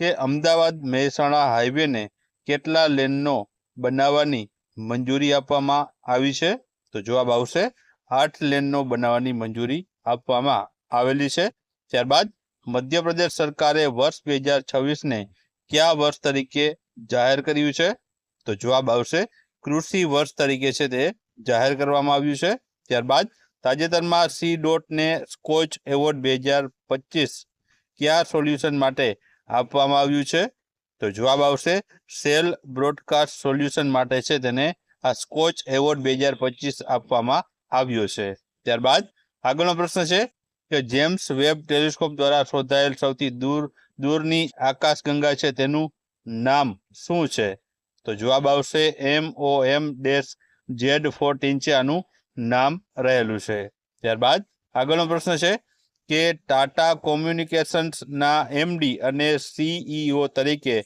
કે અમદાવાદ મહેસાણા હાઈવેને કેટલા લેનનો બનાવવાની મંજૂરી આપવામાં આવી છે? તો જવાબ આવશે 8 લેનનો બનાવવાની મંજૂરી આપવામાં આવેલી છે। ત્યારબાદ મધ્યપ્રદેશ સરકારે વર્ષ 2026ને કયા વર્ષ તરીકે જાહેર કર્યું છે? તો જવાબ આવશે કૃષિ વર્ષ તરીકે છે તે જાહેર કરવામાં આવ્યું છે। ત્યારબાદ તાજેતરમાં C.ને સ્કોચ એવોર્ડ 2025 કયા સોલ્યુશન માટે આપવામાં આવ્યું છે? તો જવાબ આવશે સેલ બ્રોડકાસ્ટ સોલ્યુશન માટે છે તેને આ સ્કોચ એવોર્ડ 2025 આપવામાં આવ્યો છે। ત્યારબાદ આગળનો પ્રશ્ન છે કે જેમ્સ વેબ ટેલિસ્કોપ દ્વારા શોધાયેલ સૌથી દૂરની આકાશગંગા છે તેનું નામ શું છે? તો જવાબ આવશે MOM-Z14 છે આનું નામ રહેલું છે। ત્યારબાદ આગળનો પ્રશ્ન છે કે ટાટા કોમ્યુનિકેશન્સના MD અને CEO તરીકે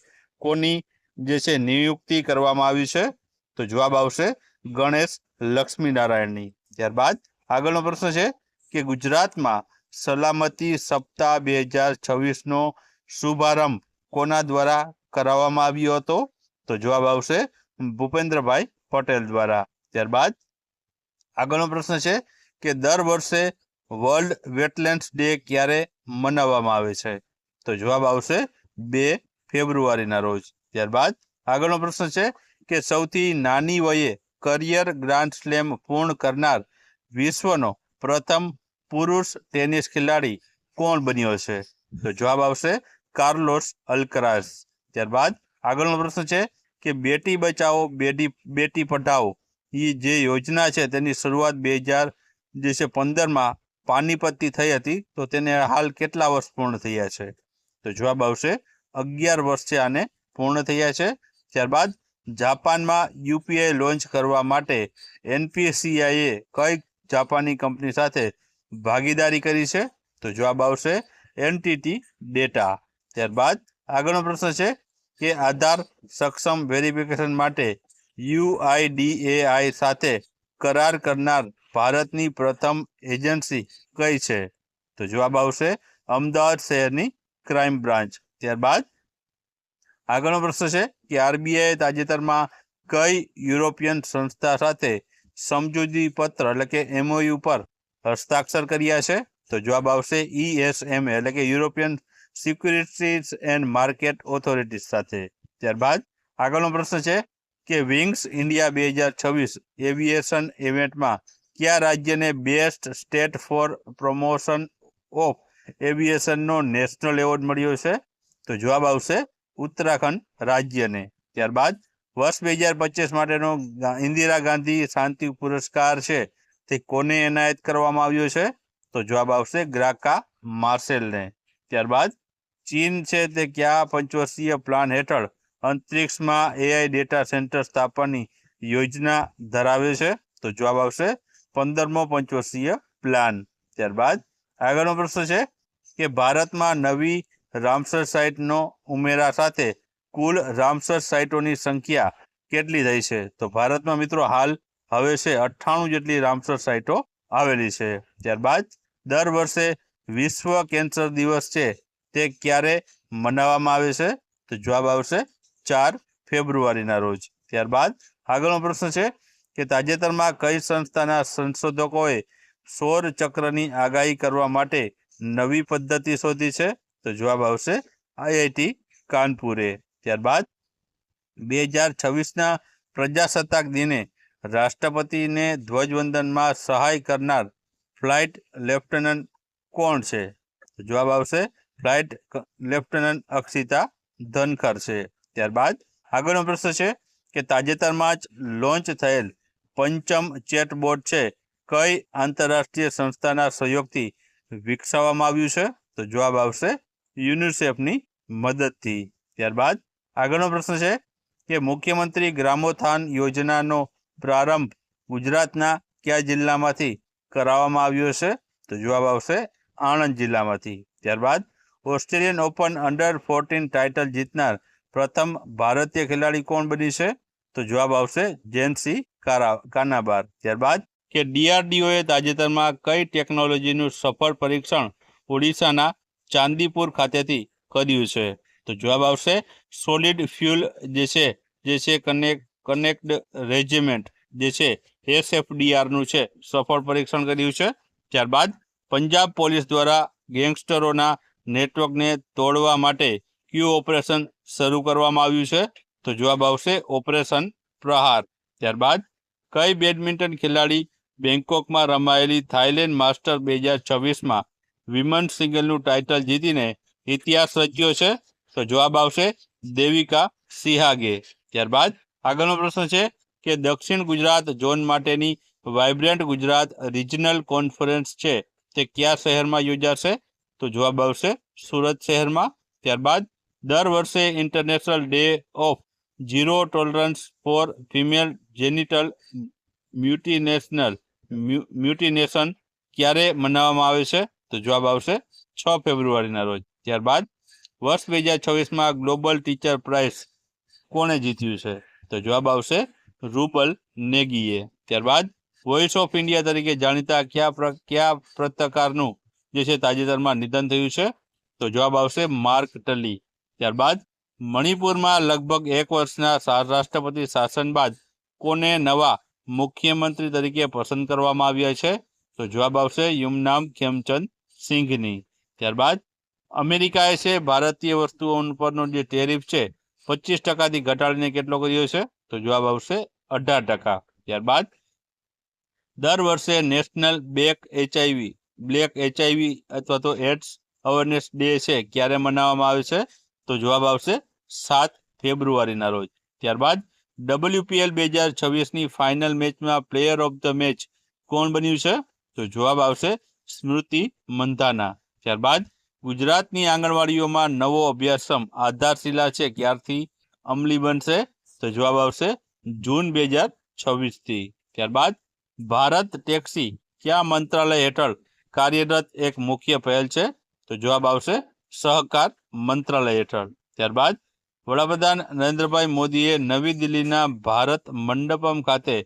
કોની જે છે નિયુક્તિ કરવામાં આવી છે? તો જવાબ આવશે ગણેશ લક્ષ્મીનારાયણની। ત્યારબાદ આગળનો પ્રશ્ન છે કે ગુજરાતમાં સલામતી સપ્તાહ 2026નો શુભારંભ કોના દ્વારા કરાવવામાં આવ્યો હતો? તો જવાબ આવશે ભૂપેન્દ્રભાઈ પટેલ દ્વારા। ત્યારબાદ આગળનો પ્રશ્ન છે કે દર વર્ષે વર્લ્ડ વેટલેન્ડ્સ ડે ક્યારે મનાવવામાં આવે છે? તો જવાબ આવશે 2 ફેબ્રુઆરીના રોજ। ત્યારબાદ આગળનો પ્રશ્ન છે કે સૌથી નાની વયે કરિયર ગ્રાન્ડ સ્લેમ પૂર્ણ કરનાર વિશ્વનો પ્રથમ પુરુષ ટેનિસ ખેલાડી કોણ બન્યો છે? તો જવાબ આવશે કાર્લોસ અલ્કરાઝ। ત્યારબાદ આગળનો પ્રશ્ન છે કે બેટી બચાવો બેટી પઢાઓ એ જે યોજના છે તેની શરૂઆત 2015માં પાનીપતથી થઈ હતી તો તેને હાલ કેટલા વર્ષ પૂર્ણ થયા છે? તો જવાબ આવશે 11 વર્ષ છે આને પૂર્ણ થયા છે। ત્યારબાદ જાપાનમાં UPI લોન્ચ કરવા માટે NPCIએ કઈ જાપાની કંપની સાથે ભાગીદારી કરી છે? તો જવાબ આવશે NTT ડેટા। ત્યારબાદ આગળનો પ્રશ્ન છે કે આધાર સક્ષમ વેરિફિકેશન માટે UIDAI સાથે કરાર કરનાર ભારતની પ્રથમ એજન્સી કઈ છે? તો જવાબ આવશે અમદાવાદ શહેરની ક્રાઇમ બ્રાન્ચ। ત્યારબાદ આગળનો પ્રશ્ન છે કે RBI તાજેતરમાં કઈ યુરોપિયન સંસ્થા સાથે સમજૂતી પત્ર એટલે કે MOU પર હસ્તાક્ષર કર્યા છે? તો જવાબ આવશે ESMA એટલે કે European securities and market authorities સાથે। ત્યારબાદ આગળનો પ્રશ્ન છે કે વિંગ્સ ઇન્ડિયા 2026 એવિએશન ઇવેન્ટમાં કયા રાજ્યને best state for promotion of એવિએશનનો નેશનલ એવોર્ડ મળ્યો છે? તો જવાબ આવશે ઉત્તરાખંડ રાજ્યને। ત્યારબાદ વર્ષ 2025 માટેનો ઇન્દિરા ગાંધી શાંતિ પુરસ્કાર છે તે કોને એનાયત કરવામાં આવ્યો છે? તો જવાબ આવશે ગ્રાકા માર્શેલને। ત્યારબાદ ચીન છે તે કયા પંચવર્ષીય પ્લાન હેઠળ અંતરિક્ષમાં AI ડેટા સેન્ટર સ્થાપવાની યોજના ધરાવે છે? તો જવાબ આવશે 15મો પંચવર્ષીય પ્લાન। ત્યારબાદ આગળનો પ્રશ્ન છે કે ભારતમાં નવી રામસર સાઇટનો ઉમેરા સાથે કુલ રામસર સાઇટોની સંખ્યા કેટલી થઈ છે? તો ભારતમાં મિત્રો હાલ હવે છે 98 જેટલી રામસર સાઇટો આવેલી છે। ત્યારબાદ દર વર્ષે વિશ્વ કેન્સર દિવસ છે તે ક્યારે મનાવવામાં આવે છે? તો જવાબ આવશે 4 ફેબ્રુઆરીના રોજ। ત્યારબાદ આગળનો પ્રશ્ન છે કે તાજેતરમાં કઈ સંસ્થાના સંશોધકોએ સૌર ચક્રની આગાહી કરવા માટે નવી પદ્ધતિ શોધી છે? તો જવાબ આવશે IIT કાનપુરે। ત્યારબાદ 2026ના પ્રજાસત્તાક દિને રાષ્ટ્રપતિને ધ્વજવંદનમાં સહાય કરનાર ફ્લાઇટ લેફ્ટનન્ટ કોણ છે? તો જવાબ આવશે ફ્લાઇટ લેફ્ટનન્ટ અક્ષિતા ધનખર છે। ત્યારબાદ આગળનો પ્રશ્ન છે કે તાજેતરમાં જ લોન્ચ થયેલ પંચમ ચેટબોટ છે કઈ આંતરરાષ્ટ્રીય સંસ્થાના સહયોગથી વિકસાવવામાં આવ્યું છે? તો જવાબ આવશે યુનિસેફની મદદથી। ત્યારબાદ આગળનો પ્રશ્ન છે કે મુખ્યમંત્રી ગ્રામોત્થાન યોજનાનો પ્રારંભ ગુજરાતના કયા જિલ્લામાંથી કરાવવામાં આવ્યો છે? તો જવાબ આવશે આણંદ જિલ્લામાંથી। ત્યારબાદ ઓસ્ટ્રેલિયન ઓપન અંડર-14 ટાઇટલ જીતનાર પ્રથમ ભારતીય ખેલાડી કોણ બની છે? તો જવાબ આવશે જેન્સી કાનાબાર। ત્યારબાદ કે DRDOએ તાજેતરમાં કઈ ટેકનોલોજીનું સફળ પરીક્ષણ ઓડિશાના ચાંદીપુર ખાતેથી કર્યું છે? તો જવાબ આવશે સોલિડ ફ્યુલ જે છે કનેક્ટ રેજિમેન્ટ જે છે SFDR નું છે સફળ પરીક્ષણ કર્યું છે. ત્યારબાદ પંજાબ પોલીસ દ્વારા ગેંગસ્ટરોના નેટવર્કને તોડવા માટે કયું ઓપરેશન શરૂ કરવામાં આવ્યું છે? તો જવાબ આવશે ઓપરેશન પ્રહાર. ત્યારબાદ કઈ બેડમિન્ટન ખેલાડી બેંકોકમાં રમાયેલી થાઇલેન્ડ માસ્ટર 2026માં વિમન સિંગલનું ટાઇટલ જીતીને ઇતિહાસ રચ્યો છે? તો જવાબ આવશે દેવિકા સિહાગે. ત્યારબાદ આગળનો પ્રશ્ન છે કે દક્ષિણ ગુજરાત ઝોન માટેની વાઇબ્રન્ટ ગુજરાત રિજનલ કોન્ફરન્સ છે તે કયા શહેરમાં યોજાશે? તો જવાબ આવશે સુરત શહેરમાં. ત્યારબાદ દર વર્ષે international day of zero tolerance for female genital mutilation ક્યારે મનાવવામાં આવે છે? તો જવાબ આવશે 6 ફેબ્રુઆરીના રોજ. ત્યારબાદ વર્ષ 2026માં ગ્લોબલ ટીચર પ્રાઇઝ કોણે જીત્યું છે? તો જવાબ આવશે રૂબલ નેગીએ. ત્યારબાદ વોઇસ ઓફ ઇન્ડિયા તરીકે જાણીતા કયા પત્રકારનું જે છે તાજેતરમાં નિધન થયું છે? તો જવાબ આવશે માર્ક ટલી. ત્યારબાદ મણિપુરમાં લગભગ 1 વર્ષના રાષ્ટ્રપતિ શાસન બાદ કોને નવા મુખ્યમંત્રી તરીકે પસંદ કરવામાં આવ્યા છે? તો જવાબ આવશે યુમનામ ખેમચંદ સિંઘની. ત્યારબાદ અમેરિકાએ છે ભારતીય વસ્તુઓ પરનો જે ટેરિફ છે 25% ઘટાડીને કેટલો કર્યો છે? તો જવાબ આવશે 18%. ત્યારબાદ દર વર્ષે નેશનલ બ્લેક HIV અથવા તો એડ્સ અવેરનેસ ડે છે ક્યારે મનાવવામાં આવે છે? તો જવાબ આવશે 7 ફેબ્રુઆરીના રોજ. ત્યારબાદ WPL 2026ની ફાઇનલ મેચમાં પ્લેયર ઓફ ધ મેચ કોણ બન્યું છે? તો જવાબ આવશે સ્મૃતિ મંધાના. ત્યારબાદ ગુજરાતની આંગણવાડીઓમાં નવો અભ્યાસક્રમ આધારશિલા છે ક્યારથી અમલી બનશે? તો જવાબ આવશે જૂન 2026થી. ત્યારબાદ ભારત ટેક્સી કયા મંત્રાલય હેઠળ કાર્યરત એક મુખ્ય પહેલ છે? તો જવાબ આવશે સહકાર મંત્રાલય હેઠળ. ત્યારબાદ વડાપ્રધાન નરેન્દ્રભાઈ મોદીએ નવી દિલ્હીના ભારત મંડપમ ખાતે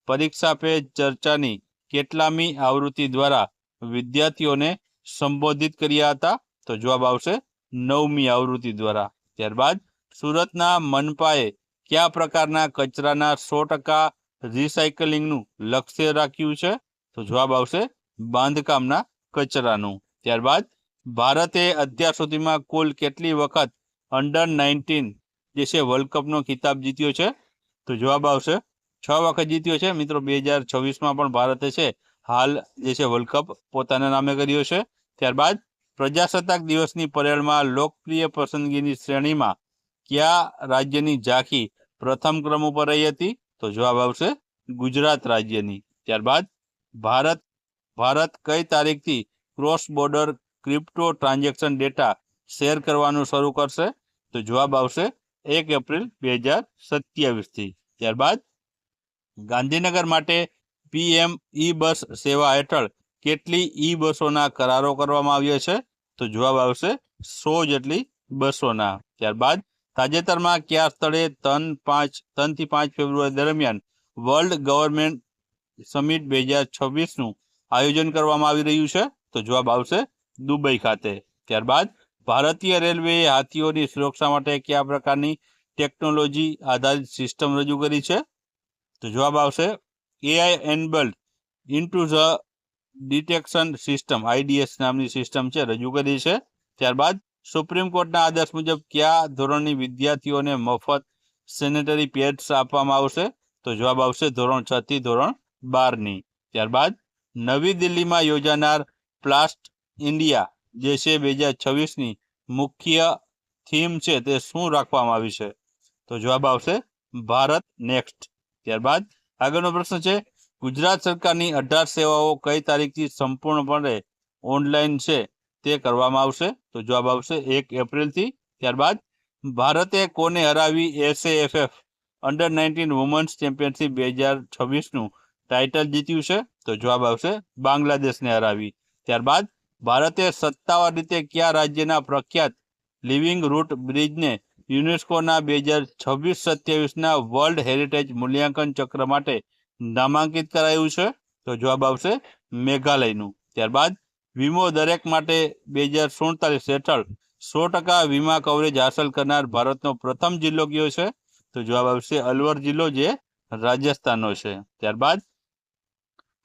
પરીક્ષા પે ચર્ચાની કેટલામી આવૃત્તિ દ્વારા વિદ્યાર્થીઓને સંબોધિત કર્યા હતા? તો જવાબ આવશે 9મી આવૃત્તિ દ્વારા. ત્યારબાદ સુરતના મનપાએ કયા પ્રકારના કચરાના 100% રિસાયકલિંગનું લક્ષ્ય રાખ્યું છે? તો જવાબ આવશે બાંધકામના કચરાનું. ત્યારબાદ ભારતે અત્યાર સુધીમાં કુલ કેટલી વખત અંડર-19 જે છે વર્લ્ડ કપનો ખિતાબ જીત્યો છે? તો જવાબ આવશે 6 વખત જીત્યો છે. મિત્રો 2026માં પણ ભારતે છે હાલ જે છે વર્લ્ડ કપ પોતાના નામે કર્યો છે. ત્યારબાદ પ્રજાસત્તાક દિવસની પરેડમાં લોકપ્રિય પસંદગીની શ્રેણીમાં કયા રાજ્યની ઝાંખી પ્રથમ ક્રમ ઉપર રહી હતી? તો જવાબ આવશે ગુજરાત રાજ્યની. ત્યારબાદ ભારત કઈ તારીખથી cross border crypto transaction data share કરવાનું શરૂ કરશે? તો જવાબ આવશે 1 એપ્રિલ 2027થી. ત્યારબાદ ગાંધીનગર માટે PM ઈ-બસ સેવા હેઠળ કેટલી ઈ-બસોના કરારો કરવામાં આવ્યા છે? તો જવાબ આવશે 100 જેટલી બસોના. ત્યારબાદ તાજેતરમાં કયા સ્થળે 3 થી 5 ફેબ્રુઆરી દરમિયાન વર્લ્ડ ગવર્નમેન્ટ સમિટ 2026નું આયોજન કરવામાં આવી રહ્યું છે? તો જવાબ આવશે દુબઈ ખાતે. ત્યારબાદ ભારતીય રેલવેએ હાથીઓની સુરક્ષા માટે કયા પ્રકારની ટેકનોલોજી આધારિત સિસ્ટમ રજૂ કરી છે? તો જવાબ આવશે AI enabled intruder detection system IDS નામની સિસ્ટમ છે રજૂ કરી છે. ત્યારબાદ સુપ્રીમ કોર્ટના આદેશ મુજબ કયા ધોરણની વિદ્યાર્થીઓને મફત સેનેટરી પેડ્સ આપવામાં આવશે? તો જવાબ આવશે ધોરણ 6 થી ધોરણ 12ની. ત્યારબાદ નવી દિલ્હીમાં યોજાનાર પ્લાસ્ટ ઇન્ડિયા જે છે 2026ની મુખ્ય થીમ છે તે શું રાખવામાં આવી છે? તો જવાબ આવશે ભારત નેક્સ્ટ. ત્યારબાદ આગળનો પ્રશ્ન છે ગુજરાત સરકારની 18 સેવાઓ કઈ તારીખથી સંપૂર્ણપણે ઓનલાઈન છે તે કરવામાં આવશે? તો જવાબ આવશે 1 એપ્રિલથી. ત્યારબાદ ભારતે કોને હરાવી SAFF અંડર-19 વુમન્સ ચેમ્પિયનશિપ 2026નું ટાઇટલ જીત્યું છે? તો જવાબ આવશે બાંગ્લાદેશને હરાવી. ત્યારબાદ ભારતે સત્તાવાર રીતે કયા રાજ્યના પ્રખ્યાત લિવિંગ રૂટ બ્રિજને યુનેસ્કોના 2026-27ના વર્લ્ડ હેરિટેજ મૂલ્યાંકન ચક્ર માટે નામાંકિત કરાયું છે? તો જવાબ આવશે મેઘાલયનું. ત્યારબાદ વીમો દરેક માટે 2047 હેઠળ 100% વીમા કવરેજ હાંસલ કરનાર ભારતનો પ્રથમ જિલ્લો કયો છે? તો જવાબ આવશે અલવર જિલ્લો, જે રાજસ્થાનનો છે. ત્યારબાદ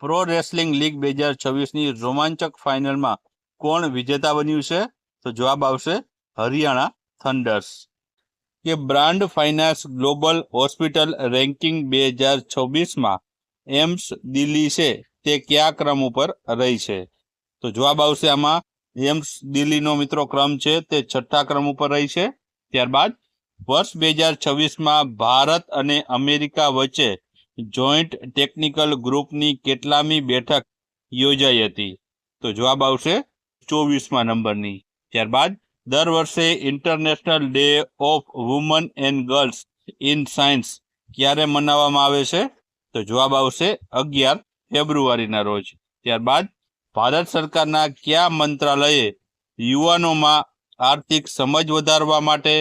પ્રો રેસલિંગ લીગ 2026ની રોમાંચક ફાઇનલમાં કોણ વિજેતા બન્યું છે? તો જવાબ આવશે હરિયાણા થંડર્સ. કે brand finance global hospital ranking 2026માં એમ્સ દિલ્હી છે તે કયા ક્રમ ઉપર રહી છે? તો જવાબ આવશે આમાં એમ્સ દિલ્હીનો મિત્રો ક્રમ છે તે 6થા ક્રમ ઉપર રહી છે. ત્યારબાદ વર્ષ 2026માં ભારત અને અમેરિકા વચ્ચે જોઈન્ટ ટેકનિકલ ગ્રુપની કેટલામી બેઠક યોજાઈ હતી? તો જવાબ આવશે 24મા નંબરની. ત્યારબાદ દર વર્ષે international day of woman and girls in science ક્યારે મનાવવામાં આવે છે? તો જવાબ આવશે 11 ફેબ્રુઆરીના રોજ. ત્યારબાદ ભારત સરકારના કયા મંત્રાલયે યુવાનોમાં આર્થિક સમજ વધારવા માટે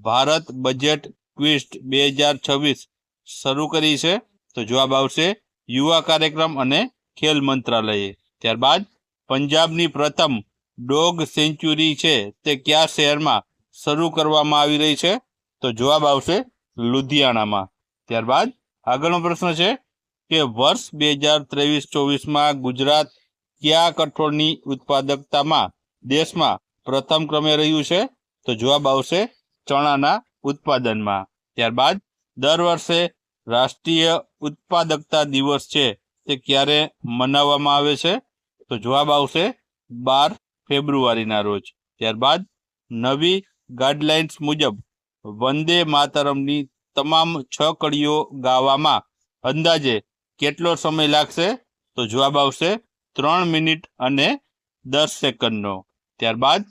ભારત બજેટ ક્વિઝ 2026 શરૂ કરી છે? તો જવાબ આવશે યુવા કાર્યક્રમ અને ખેલ મંત્રાલયે. ત્યારબાદ પંજાબની પ્રથમ ડોગ સેન્ચ્યુરી છે તે કયા શહેરમાં શરૂ કરવામાં આવી રહી છે? તો જવાબ આવશે લુધિયાણામાં. ત્યારબાદ આગળનો પ્રશ્ન છે કે વર્ષ 2023-24માં ગુજરાત કયા કઠોળની ઉત્પાદકતામાં દેશમાં પ્રથમ ક્રમે રહ્યું છે? તો જવાબ આવશે ચણાના ઉત્પાદનમાં. ત્યારબાદ દર વર્ષે રાષ્ટ્રીય ઉત્પાદકતા દિવસ છે તે ક્યારે મનાવવામાં આવે છે? તો જવાબ આવશે 12 ફેબ્રુઆરીના રોજ. ત્યારબાદ નવી ગાઈડલાઇન્સ મુજબ વંદે માતરમની તમામ 6 કડીઓ ગાવામાં અંદાજે કેટલો સમય લાગશે? તો જવાબ આવશે 3 મિનિટ અને 10 સેકન્ડનો. ત્યારબાદ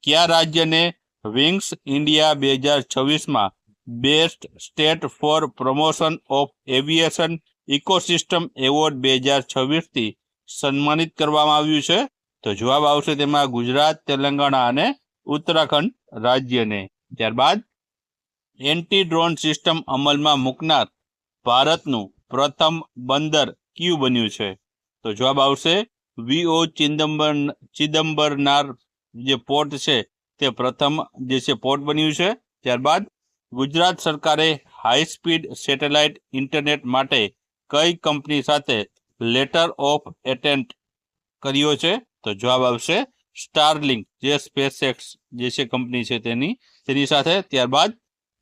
કયા રાજ્યને વિંગ્સ ઇન્ડિયા 2026માં best state for promotion of aviation ecosystem award 2026થી સન્માનિત કરવામાં આવ્યું છે? તો જવાબ આવશે તેમાં ગુજરાત, તેલંગાણા અને ઉત્તરાખંડ રાજ્યને. ત્યારબાદ એન્ટી ડ્રોન સિસ્ટમ અમલમાં મૂકનાર ભારતનું પ્રથમ બંદર કયું બન્યું છે? તો જવાબ આવશે વીઓ ચિદમ્બરનાર જે પોર્ટ છે તે પ્રથમ જે છે પોર્ટ બન્યું છે. ત્યારબાદ ગુજરાત સરકારે હાઈ સ્પીડ સેટેલાઇટ ઇન્ટરનેટ માટે કઈ કંપની સાથે લેટર ઓફ એટેન્ટ કર્યો છે? તો જવાબ આવશે સ્ટારલિંક, જે સ્પેસએક્સ જે છે કંપની છે તેની સાથે. ત્યારબાદ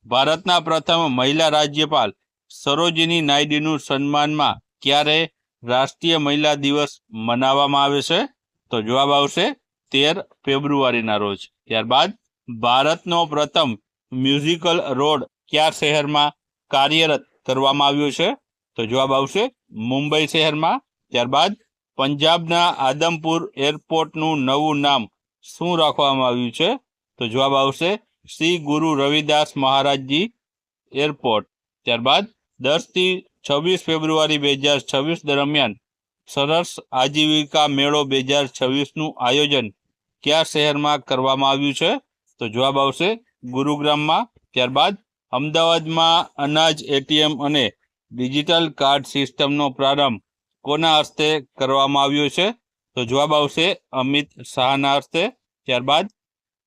ભારતના પ્રથમ મહિલા રાજ્યપાલ સરોજિની નાયડુનું સન્માનમાં ક્યારે રાષ્ટ્રીય મહિલા દિવસ મનાવવામાં આવે છે? તો જવાબ આવશે 13 ફેબ્રુઆરીના રોજ. ત્યારબાદ ભારતનો પ્રથમ મ્યુઝિકલ રોડ કયા શહેરમાં કાર્યરત કરવામાં આવ્યો છે? તો જવાબ આવશે મુંબઈ શહેરમાં. ત્યારબાદ પંજાબના આદમપુર એરપોર્ટનું નવું નામ શું રાખવામાં આવ્યું છે? તો જવાબ આવશે શ્રી ગુરુ રવિદાસ મહારાજજી એરપોર્ટ. ત્યારબાદ 10થી 26 ફેબ્રુઆરી 2026 દરમિયાન સરસ આજીવિકા મેળો 2026નું આયોજન કયા શહેરમાં કરવામાં આવ્યું છે? તો જવાબ આવશે ગુરુગ્રામમાં. ત્યારબાદ અમદાવાદમાં અનાજ એટીએમ અને ડિજિટલ કાર્ડ સિસ્ટમનો પ્રારંભ કોના હસ્તે કરવામાં આવ્યો છે? તો જવાબ આવશે અમિત શાહના હસ્તે. ત્યારબાદ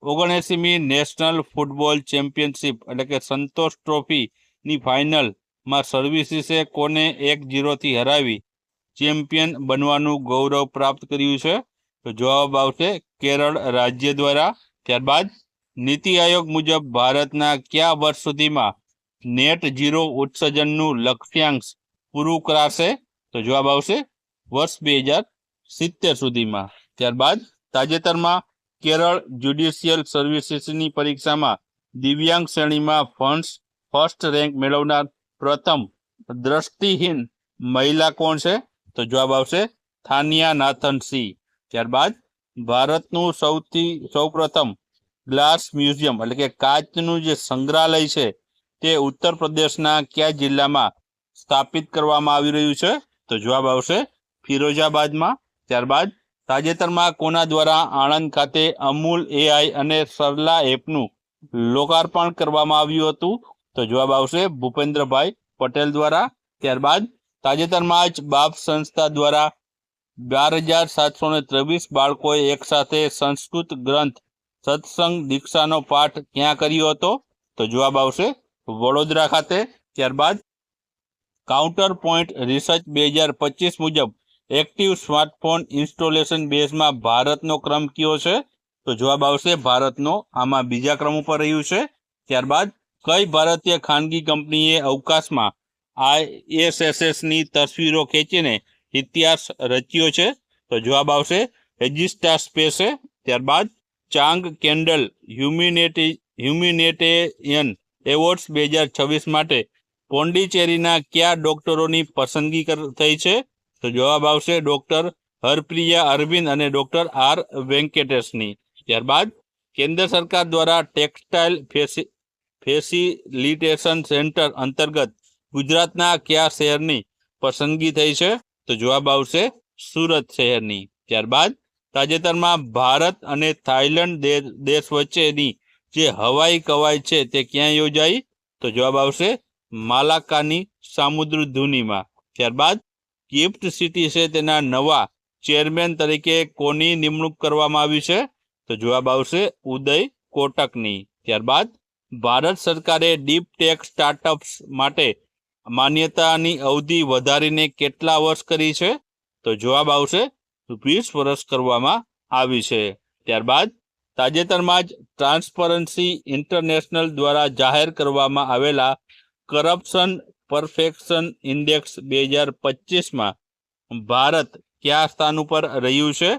79મી નેશનલ ફૂટબોલ ચેમ્પિયનશિપ એટલે કે સંતોષ ટ્રોફીની ફાઇનલમાં સર્વિસીસે કોને 1-0થી હરાવી ચેમ્પિયન બનવાનું ગૌરવ પ્રાપ્ત કર્યું છે? તો જવાબ આવશે કેરળ રાજ્ય દ્વારા. ત્યારબાદ નીતિ આયોગ મુજબ ભારતના કયા વર્ષ સુધીમાં નેટ ઝીરો ઉત્સર્જનનું લક્ષ્યાંક પૂરું કરાશે? તો જવાબ આવશે વર્ષ 2070 સુધીમાં. ત્યારબાદ તાજેતરમાં કેરળ જ્યુડિશિયલ સર્વિસીસની પરીક્ષામાં દિવ્યાંગ શ્રેણીમાં ફર્સ્ટ રેન્ક મેળવનાર પ્રથમ દ્રષ્ટિહીન મહિલા કોણ છે? તો જવાબ આવશે થાનિયા નાથન સિંહ. ત્યારબાદ ભારતનું સૌપ્રથમ ગ્લાસ મ્યુઝિયમ એટલે કે કાચનું જે સંગ્રહાલય છે તે ઉત્તર પ્રદેશના કયા જિલ્લામાં સ્થાપિત કરવામાં આવી રહ્યું છે? તો જવાબ આવશે ફિરોઝાબાદમાં. ત્યારબાદ તાજેતરમાં કોના દ્વારા આણંદ ખાતે અમૂલ એઆઈ અને સરલા એપનું લોકાર્પણ કરવામાં આવ્યું હતું? તો જવાબ આવશે ભૂપેન્દ્રભાઈ પટેલ દ્વારા. ત્યારબાદ તાજેતરમાં જ બાપ સંસ્થા દ્વારા 12,723 બાળકોએ એકસાથે સંસ્કૃત ગ્રંથ સત્સંગ દીક્ષાનો પાઠ ક્યાં કર્યો હતો? તો જવાબ આવશે વડોદરા ખાતે. ત્યારબાદ કાઉન્ટર પોઈન્ટ રિસર્ચ 2025 મુજબ એક્ટિવ સ્માર્ટફોન ઇન્સ્ટોલેશન બેઝમાં ભારતનો ક્રમ કયો છે? તો જવાબ આવશે ભારતનો આમાં બીજા ક્રમ ઉપર રહ્યું છે. ત્યારબાદ કઈ ભારતીય ખાનગી કંપનીએ અવકાશમાં ISSની તસવીરો ખેંચીને ઇતિહાસ રચ્યો છે? તો જવાબ આવશે એજિસ્ટા સ્પેસે. ત્યારબાદ ચાંગ કેન્ડલ હ્યુમેનિટેરિયન એવોર્ડ્સ 2026 માટે પોંડિચેરીના કયા ડોક્ટરોની પસંદગી થઈ છે? તો જવાબ આવશે ડોક્ટર હરપ્રિયા અરવિંદ અને ડોક્ટર R વેંકટેશની. ત્યારબાદ કેન્દ્ર સરકાર દ્વારા ટેક્સટાઇલ ફેસિલિટેશન સેન્ટર અંતર્ગત ગુજરાતના કયા શહેરની પસંદગી થઈ છે? તો જવાબ આવશે સુરત શહેરની. ત્યારબાદ તાજેતરમાં ભારત અને થાઈલેન્ડ દેશ વચ્ચેની જે હવાઈ કવાયત છે તે ક્યાં યોજાઈ? તો જવાબ આવશે માલાકાની સામુદ્રધુનીમાં. ત્યારબાદ ગિફ્ટ સિટી છે તેના નવા ચેરમેન તરીકે કોની નિમણૂક કરવામાં આવી છે? તો જવાબ આવશે ઉદય કોટકની. ત્યારબાદ ભારત સરકારે ડીપ ટેક સ્ટાર્ટઅપ્સ માટે માન્યતાની અવધિ વધારીને કેટલા વર્ષ કરી છે? તો જવાબ આવશે 20 વર્ષ કરવામાં આવી છે. ત્યારબાદ તાજેતરમાં જ ટ્રાન્સપરન્સી ઇન્ટરનેશનલ દ્વારા જાહેર કરવામાં આવેલા કરપ્શન પરફેક્શન ઇન્ડેક્સ 2025માં ભારત કયા સ્થાન ઉપર રહ્યું છે?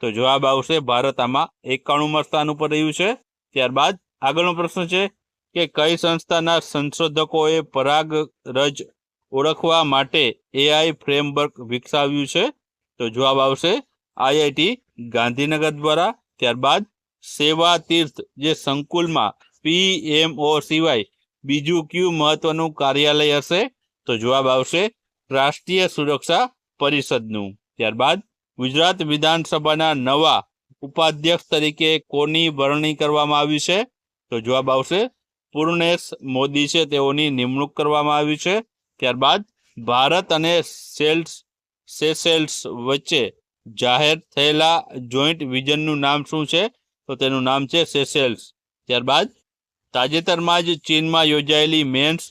તો જવાબ આવશે ભારત આમાં 91મા સ્થાન ઉપર રહ્યું છે. ત્યારબાદ આગળનો પ્રશ્ન છે કે કઈ સંસ્થાના સંશોધકોએ પરાગરજ ઓળખવા માટે AI ફ્રેમવર્ક વિકસાવ્યું છે? તો જવાબ આવશે IIT ગાંધીનગર દ્વારા. ત્યારબાદ સેવા તીર્થ જે સંકુલમાં PMO સિવાય બીજું કયું મહત્વનું કાર્યાલય હશે? તો જવાબ આવશે રાષ્ટ્રીય સુરક્ષા પરિષદનું. ત્યારબાદ ગુજરાત વિધાનસભાના નવા ઉપાધ્યક્ષ તરીકે કોની વરણી કરવામાં આવી છે? તો જવાબ આવશે પૂર્ણેશ મોદી છે તેઓની નિમણૂક કરવામાં આવી છે. ત્યારબાદ ભારત અને સેશેલ્સ વચ્ચે જાહેર થયેલા જોઈન્ટ વિઝનનું નામ શું છે? તો તેનું નામ છે સેશેલ્સ. ત્યારબાદ તાજેતરમાં જ ચીનમાં યોજાયેલી મેન્સ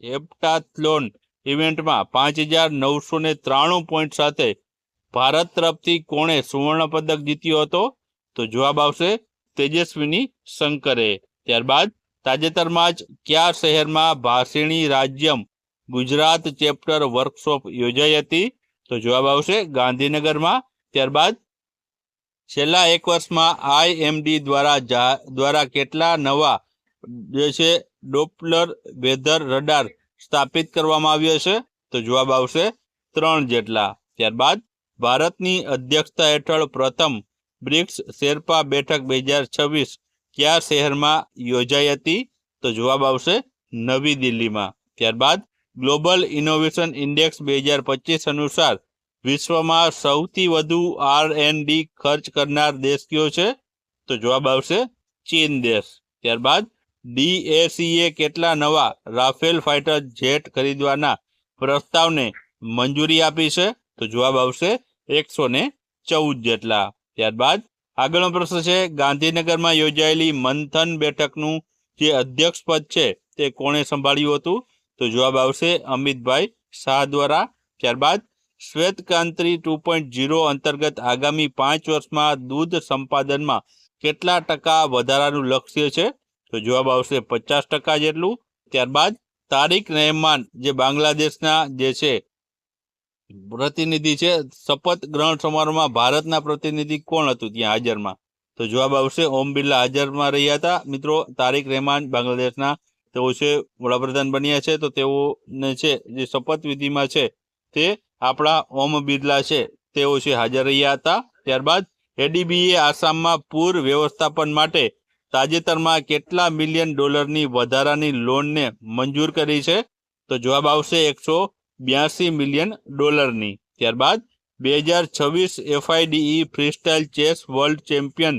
હેપ્ટાથલોન ઇવેન્ટમાં 5993 પોઈન્ટ સાથે ભારત તરફથી કોણે સુવર્ણ પદક જીત્યો હતો? તો જવાબ આવશે તેજસ્વીની શંકરે. ત્યારબાદ તાજેતરમાં જ કયા શહેરમાં ભાષિણી રાજ્યમ ગુજરાત ચેપ્ટર વર્કશોપ યોજાઈ હતી? તો જવાબ આવશે ગાંધીનગરમાં. ત્યારબાદ છેલ્લા 1 વર્ષમાં IMD દ્વારા કેટલા નવા જે છે ડોપલર વેધર રડાર સ્થાપિત કરવામાં આવ્યો છે? તો જવાબ આવશે 3 જેટલા. ત્યારબાદ ભારતની અધ્યક્ષતા હેઠળ પ્રથમ બ્રિક્સ શેરપા બેઠક 2026 કયા શહેરમાં યોજાઈ હતી? તો જવાબ આવશે નવી દિલ્હીમાં. ત્યારબાદ ગ્લોબલ ઇનોવેશન ઇન્ડેક્સ 2025 અનુસાર વિશ્વમાં સૌથી વધુ R&D ખર્ચ કરનાર દેશ કયો છે? તો જવાબ આવશે ચીન દેશ. ત્યારબાદ DACએ કેટલા નવા રાફેલ ફાઇટર જેટ ખરીદવાના પ્રસ્તાવને મંજૂરી આપી છે? તો જવાબ આવશે 114 જેટલા. ત્યારબાદ આગળનો પ્રશ્ન છે ગાંધીનગરમાં યોજાયેલી મંથન બેઠકનું જે અધ્યક્ષ પદ છે તે કોણે સંભાળ્યું હતું? તો જવાબ આવશે અમિતભાઈ શાહ દ્વારા. ત્યારબાદ શ્વેતક્રાંતિ 2.0 અંતર્ગત આગામી 5 વર્ષમાં દૂધ સંપાદનમાં કેટલા ટકા વધારાનું લક્ષ્ય છે? તો જવાબ આવશે 50% જેટલું. ત્યારબાદ તારિક રહેમાન જે બાંગ્લાદેશના જે છે પ્રતિનિધિ છે, શપથ ગ્રહણ સમારોહમાં ભારતના પ્રતિનિધિ કોણ હતું ત્યાં હાજરમાં? તો જવાબ આવશે ઓમ બિરલા હાજરમાં રહ્યા હતા. મિત્રો તારિક રહેમાન બાંગ્લાદેશના તેઓ છે વડાપ્રધાન બન્યા છે, તો તેઓને છે જે શપથવિધિમાં છે તે આપણા ઓમ બિરલા છે તેઓ છે હાજર રહ્યા હતા. ત્યારબાદ ADBએ આસામમાં પૂર વ્યવસ્થાપન માટે તાજેતરમાં કેટલા મિલિયન ડોલરની વધારાની લોનને મંજૂર કરી છે? તો જવાબ આવશે 182 મિલિયન ડોલરની. ત્યારબાદ 2026 FIDE freestyle chess world champion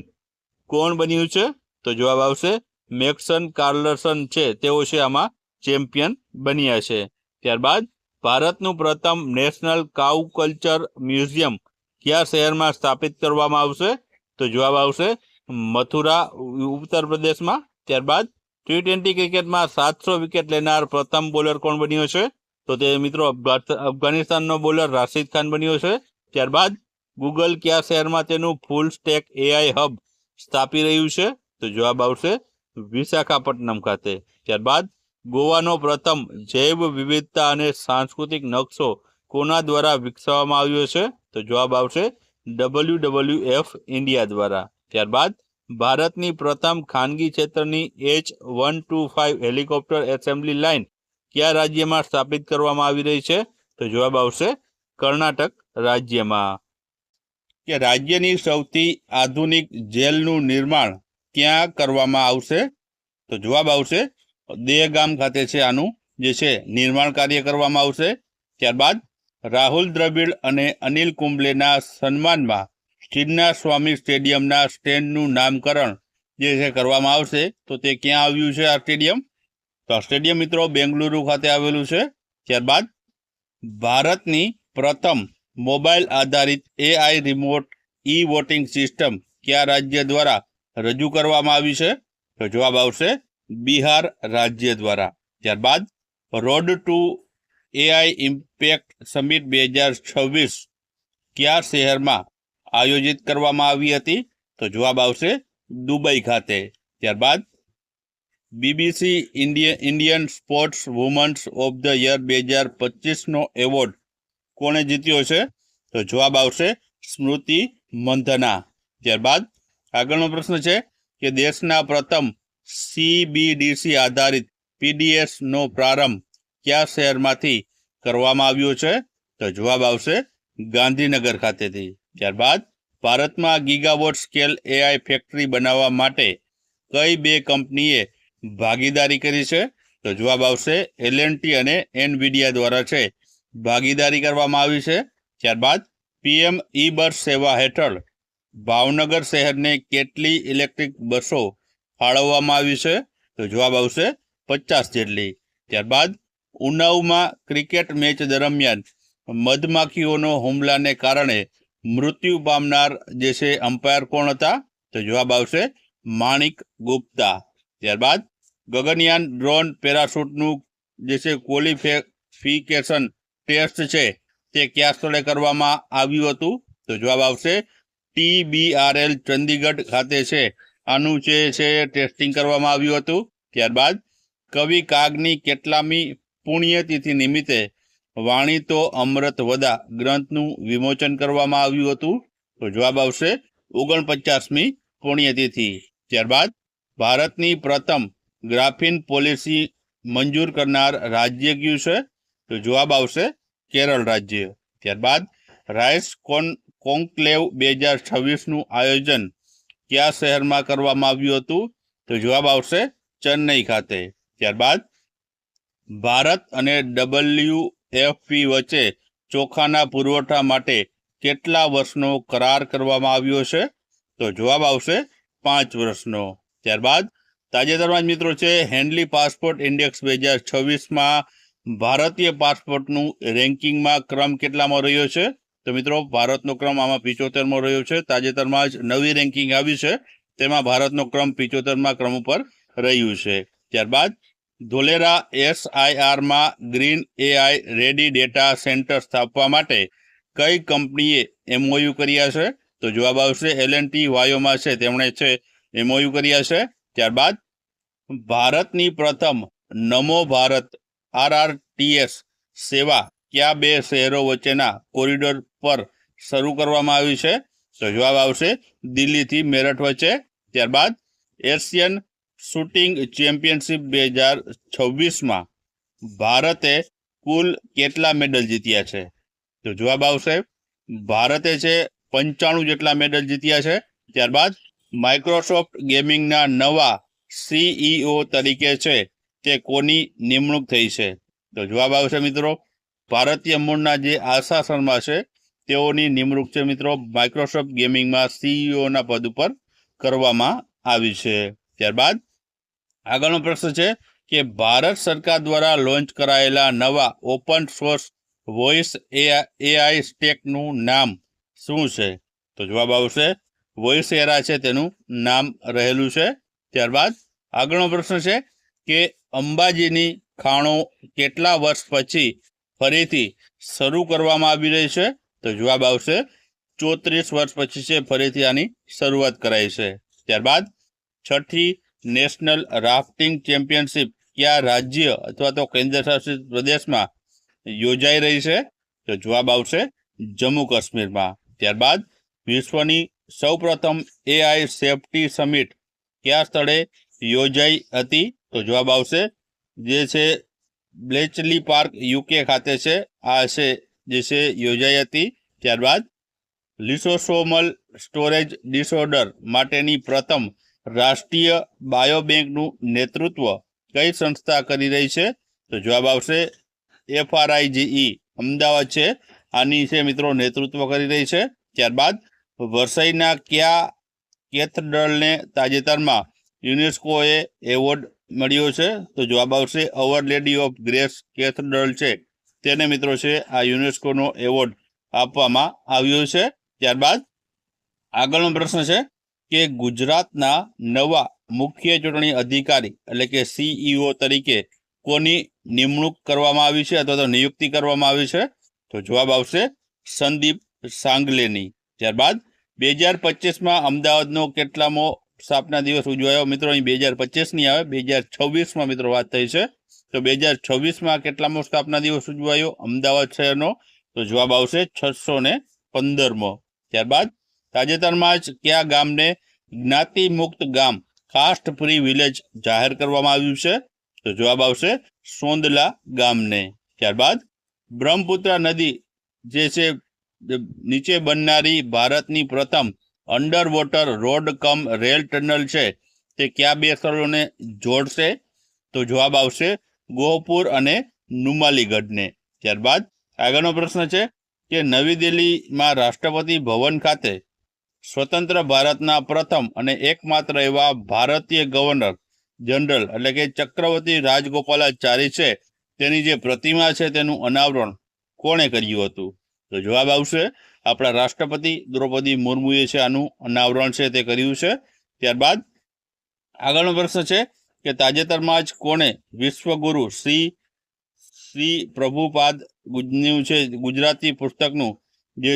કોણ બન્યું છે? તો જવાબ આવશે મેક્સન કાર્લસન છે તેઓ છે આમાં ચેમ્પિયન બન્યા છે. ત્યારબાદ ભારતનું પ્રથમ નેશનલ કાઉ કલ્ચર મ્યુઝિયમ કયા શહેરમાં સ્થાપિત કરવામાં આવશે? તો જવાબ આવશે મથુરા, ઉત્તર પ્રદેશમાં. ત્યારબાદ T20 ક્રિકેટમાં 700 વિકેટ લેનાર પ્રથમ બોલર કોણ બન્યો છે? તો તે મિત્રો અફઘાનિસ્તાનનો બોલર રાશિદ ખાન બન્યો છે. ત્યારબાદ ગૂગલ કયા શહેરમાં તેનું ફૂલ સ્ટેક AI હબ સ્થાપી રહ્યું છે? તો જવાબ આવશે વિશાખાપટ્ટનમ ખાતે. ત્યારબાદ ગોવાનો પ્રથમ જૈવ વિવિધતા અને સાંસ્કૃતિક નકશો કોના દ્વારા વિકસાવવામાં આવ્યો છે? તો જવાબ આવશે WWF ઇન્ડિયા દ્વારા. ત્યારબાદ ભારતની પ્રથમ ખાનગી ક્ષેત્રની H125 હેલિકોપ્ટર એસેમ્બલી લાઇન કયા રાજ્યમાં સ્થાપિત કરવામાં આવી રહી છે? તો જવાબ આવશે કર્ણાટક રાજ્યમાં. કે રાજ્યની સૌથી આધુનિક જેલનું નિર્માણ ક્યાં કરવામાં આવશે? તો જવાબ આવશે દહેગામ ખાતે છે આનું જે છે નિર્માણ કાર્ય કરવામાં આવશે. ત્યારબાદ રાહુલ દ્રવિડ અને અનિલ કુંબલેના સન્માનમાં ચિન્નાસ્વામી સ્ટેડિયમના સ્ટેન્ડનું નામકરણ જે છે કરવામાં આવશે. તો તે ક્યાં આવ્યું છે આ સ્ટેડિયમ? તો આ સ્ટેડિયમ મિત્રો બેંગલુરુ ખાતે આવેલું છે. ત્યારબાદ ભારતની પ્રથમ મોબાઈલ આધારિત AI રિમોટ વોટિંગ સિસ્ટમ કયા રાજ્ય દ્વારા રજૂ કરવામાં આવી છે? તો જવાબ આવશે બિહાર રાજ્ય દ્વારા. ત્યારબાદ road to AI impact summit 2026 કયા શહેરમાં આયોજિત કરવામાં આવી હતી? તો જવાબ આવશે દુબઈ ખાતે. ત્યારબાદ BBC Indian sports women's of the year 2025નો એવોર્ડ કોણે જીત્યો છે? તો જવાબ આવશે સ્મૃતિ મંધના. ત્યારબાદ આગળનો પ્રશ્ન છે કે દેશના પ્રથમ CBDC આધારિત PDS નો પ્રારંભ કયા શહેરમાંથી કરવામાં આવ્યો છે? તો જવાબ આવશે ગાંધીનગર ખાતેથી. ત્યારબાદ ભારતમાં ગીગાવોટ સ્કેલ AI ફેક્ટરી બનાવવા માટે કઈ બે કંપનીએ ભાગીદારી કરી છે? તો જવાબ આવશે L&T અને NVIDIA દ્વારા છે ભાગીદારી કરવામાં આવી છે. ત્યારબાદ PM બસ સેવા હેઠળ ભાવનગર શહેરને કેટલી ઇલેક્ટ્રિક બસો ફાળવવામાં આવી છે? તો જવાબ આવશે 50 જેટલી. ત્યારબાદ ઉનાવમાં ક્રિકેટ મેચ દરમિયાન મધમાખીઓનો હુમલાને કારણે મૃત્યુ પામનાર જે છે અમ્પાયર કોણ હતા? તો જવાબ આવશે માણિક ગુપ્તા. ત્યારબાદ ગગનયાન ડ્રોન પેરાશૂટનું જે છે ક્વોલિફિકેશન ટેસ્ટ છે તે કયા સ્થળે કરવામાં આવ્યું હતું? તો જવાબ આવશે TBRL ચંદીગઢ ખાતે છે આનું જે છે ટેસ્ટિંગ કરવામાં આવ્યું હતું. ત્યારબાદ કવિ કાગની કેટલામી પુણ્યતિથિ નિમિત્તે વાણી તો અમૃત વદા ગ્રંથનું વિમોચન કરવામાં આવ્યું હતું? તો જવાબ આવશે 49મી પુણ્યતિથિ. ત્યારબાદ ભારતની પ્રથમ ગ્રાફીન પોલિસી મંજૂર કરનાર રાજ્ય કયું છે? તો જવાબ આવશે કેરળ રાજ્ય. ત્યારબાદ રાઇસ કોન્ક્લેવ 2026નું આયોજન કયા શહેરમાં કરવામાં આવ્યું હતું? તો જવાબ આવશે ચેન્નઈ ખાતે. ત્યારબાદ ભારત અને WFP વચ્ચે ચોખાના પુરવઠા માટે કેટલા વર્ષનો કરાર કરવામાં આવ્યો છે? તો જવાબ આવશે 5 વર્ષનો. ત્યારબાદ તાજેતરમાં જ મિત્રો છે હેન્ડલી પાસપોર્ટ ઇન્ડેક્સ 2026માં ભારતીય પાસપોર્ટનું રેન્કિંગમાં ક્રમ કેટલામાં રહ્યો છે? તો મિત્રો ભારતનો ક્રમ આમાં 75મો રહ્યો છે. તાજેતરમાં જ નવી રેન્કિંગ આવી છે તેમાં ભારતનો ક્રમ 75મા ક્રમ ઉપર રહ્યું છે. ત્યારબાદ ધોલેરા SIRમાં green AI ready data centre સ્થાપવા માટે કઈ કંપનીએ MOU કર્યા છે? તો જવાબ આવશે L&T વાયોમાં છે તેમણે છે MOU કર્યા છે. ત્યારબાદ ભારતની પ્રથમ નમો ભારત RRTS સેવા કયા બે શહેરો વચ્ચેના કોરિડોર પર શરૂ કરવામાં આવી છે? તો જવાબ આવશે દિલ્હીથી મેરઠ વચ્ચે. ત્યારબાદ એશિયન શૂટિંગ ચેમ્પિયનશિપ 2026માં ભારતે કુલ કેટલા મેડલ જીત્યા છે? તો જવાબ આવશે ભારતે છે 95 જેટલા મેડલ જીત્યા છે. ત્યારબાદ માઇક્રોસોફ્ટ ગેમિંગના નવા CEO તરીકે છે તે કોની નિમણૂક થઈ છે? તો જવાબ આવશે મિત્રો ભારતીય મૂળના જે આશા શર્મા છે તેઓની નિમણૂક છે મિત્રો માઇક્રોસોફ્ટ ગેમિંગમાં CEOના પદ ઉપર કરવામાં આવી છે. ત્યારબાદ આગળનો પ્રશ્ન છે કે ભારત સરકાર દ્વારા લોન્ચ કરાયેલા નવા ઓપન સોર્સ વોઇસ AI સ્ટેકનું નામ શું છે? તો જવાબ આવશે વોયસેરા છે તેનું નામ રહેલું છે. ત્યારબાદ આગળનો પ્રશ્ન છે કે અંબાજીની ખાણો કેટલા વર્ષ પછી ફરીથી શરૂ કરવામાં આવી રહી છે? તો જવાબ આવશે 34 વર્ષ પછી છે ફરીથી આની શરૂઆત કરાઈ છે. ત્યારબાદ છઠ્ઠી નેશનલ રાફ્ટિંગ ચેમ્પિયનશિપ કયા રાજ્ય અથવા તો કેન્દ્રશાસિત પ્રદેશમાં યોજાઈ રહી છે? તો જવાબ આવશે જમ્મુ કાશ્મીરમાં. ત્યારબાદ વિશ્વની સૌપ્રથમ AI સેફટી સમિટ કયા સ્થળે યોજાઈ હતી? તો જવાબ આવશે જે છે બ્લેચલી પાર્ક UK ખાતે છે. આ છે જે છે યોજાઈ હતી. ત્યારબાદ લિસોસોમલ સ્ટોરેજ ડિસઓર્ડર માટેની પ્રથમ રાષ્ટ્રીય બાયોબેંકનું નેતૃત્વ કઈ સંસ્થા કરી રહી છે? તો જવાબ આવશે FRIGE અમદાવાદ છે આની છે મિત્રો નેતૃત્વ કરી રહી છે. ત્યારબાદ વરસાઈના કયા કેથેડ્રલને તાજેતરમાં યુનેસ્કોએ એવોર્ડ મળ્યો છે? તો જવાબ આવશે અવર લેડી ઓફ ગ્રેસ કેથેડ્રલ છે તેને મિત્રો છે આ યુનેસ્કોનો એવોર્ડ આપવામાં આવ્યો છે. ત્યારબાદ આગળનો પ્રશ્ન છે કે ગુજરાતના નવા મુખ્ય ચૂંટણી અધિકારી એટલે કે CEO તરીકે કોની નિમણૂક કરવામાં આવી છે અથવા તો નિયુક્તિ કરવામાં આવી છે? તો જવાબ આવશે સંદીપ સાંગલેની. ત્યારબાદ 2025માં અમદાવાદનો કેટલામો સ્થાપના દિવસ ઉજવાયો? મિત્રો અહીં 2025 નહીં આવે, 2026માં મિત્રો વાત થઈ છે. તો 2026માં કેટલામો સ્થાપના દિવસ ઉજવાયો અમદાવાદ શહેરનો? તો જવાબ આવશે 615મો. ત્યારબાદ તાજેતરમાં જ કયા ગામને જ્ઞાતિ મુક્ત ગામ કાસ્ટ ફ્રી વિલેજ જાહેર કરવામાં આવ્યું છે? તો જવાબ આવશે સોંદલા ગામને. ત્યારબાદ બ્રહ્મપુત્ર નદી જે છે નીચે બનનારી ભારતની પ્રથમ અંડર વોટર રોડ કમ રેલ ટનલ છે તે કયા બે સ્થળોને જોડશે? તો જવાબ આવશે ગોહપુર અને નુમાલીગઢને. ત્યારબાદ આગળનો પ્રશ્ન છે કે નવી દિલ્હીમાં રાષ્ટ્રપતિ ભવન ખાતે સ્વતંત્ર ભારતના પ્રથમ અને એકમાત્ર એવા ભારતીય ગવર્નર જનરલ એટલે કે ચક્રવર્તી રાજગોપાલાચારી છે તેની જે પ્રતિમા છે તેનું અનાવરણ કોણે કર્યું હતું? તો જવાબ આવશે આપણા રાષ્ટ્રપતિ દ્રૌપદી મુર્મુએ છે આનું અનાવરણ છે તે કર્યું છે. ત્યારબાદ આગળનો પ્રશ્ન છે કે તાજેતરમાં જ કોણે વિશ્વગુરુ શ્રી પ્રભુપાદ છે ગુજરાતી પુસ્તકનું જે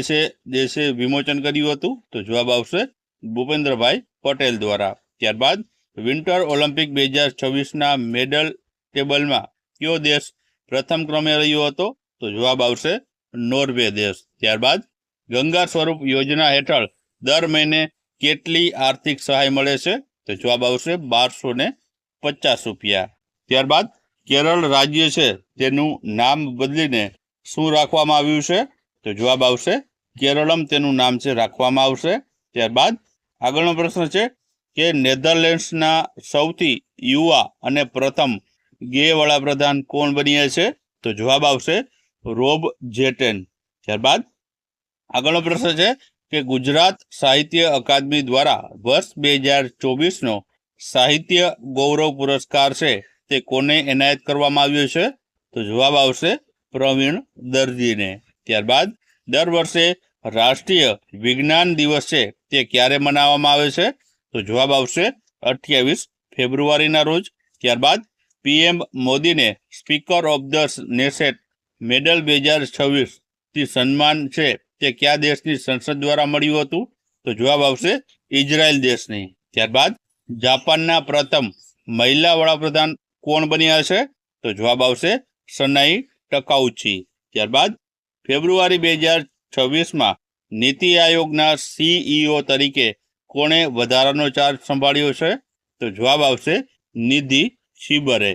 છે વિમોચન કર્યું હતું? તો જવાબ આવશે ભૂપેન્દ્રભાઈ પટેલ દ્વારા. ત્યારબાદ વિન્ટર ઓલિમ્પિક 2026ના મેડલ ટેબલમાં કયો દેશ પ્રથમ ક્રમે રહ્યો હતો? તો જવાબ આવશે નોર્વે દેશ. ત્યારબાદ ગંગા સ્વરૂપ યોજના હેઠળ દર મહિને કેટલી આર્થિક સહાય મળે છે? તો જવાબ આવશે 1250 રૂપિયા. ત્યારબાદ કેરળ રાજ્ય છે તેનું નામ બદલીને શું રાખવામાં આવ્યું છે? તો જવાબ આવશે કેરળમ તેનું નામ છે રાખવામાં આવશે. ત્યારબાદ આગળનો પ્રશ્ન છે કે નેધરલેન્ડ્સના સૌથી યુવા અને પ્રથમ ગે વડાપ્રધાન કોણ બન્યા છે? તો જવાબ આવશે રોબ જેટેન. ત્યારબાદ આગળનો પ્રશ્ન છે કે ગુજરાત સાહિત્ય અકાદમી દ્વારા વર્ષ 2024નો સાહિત્ય ગૌરવ પુરસ્કાર છે તે કોને એનાયત કરવામાં આવ્યો છે? તો જવાબ આવશે પ્રવીણ દરજીને. ત્યારબાદ દર વર્ષે રાષ્ટ્રીય વિજ્ઞાન દિવસ છે તે ક્યારે મનાવવામાં આવે છે? તો જવાબ આવશે 28 ફેબ્રુઆરીના રોજ. ત્યારબાદ PM મોદીને સ્પીકર ઓફ ધ નેસેટ મેડલ 2026થી સન્માન છે તે કયા દેશની સંસદ દ્વારા મળ્યું હતું? તો જવાબ આવશે ઇઝરાયલ દેશની. ત્યારબાદ જાપાનના પ્રથમ મહિલા વડાપ્રધાન કોણ બન્યા છે? તો જવાબ આવશે સનાઈ ટકાઉચી. ત્યારબાદ ફેબ્રુઆરી 2026માં નીતિ આયોગના CEO તરીકે કોણે વધારાનો ચાર્જ સંભાળ્યો છે? તો જવાબ આવશે નિધિ શિબરે.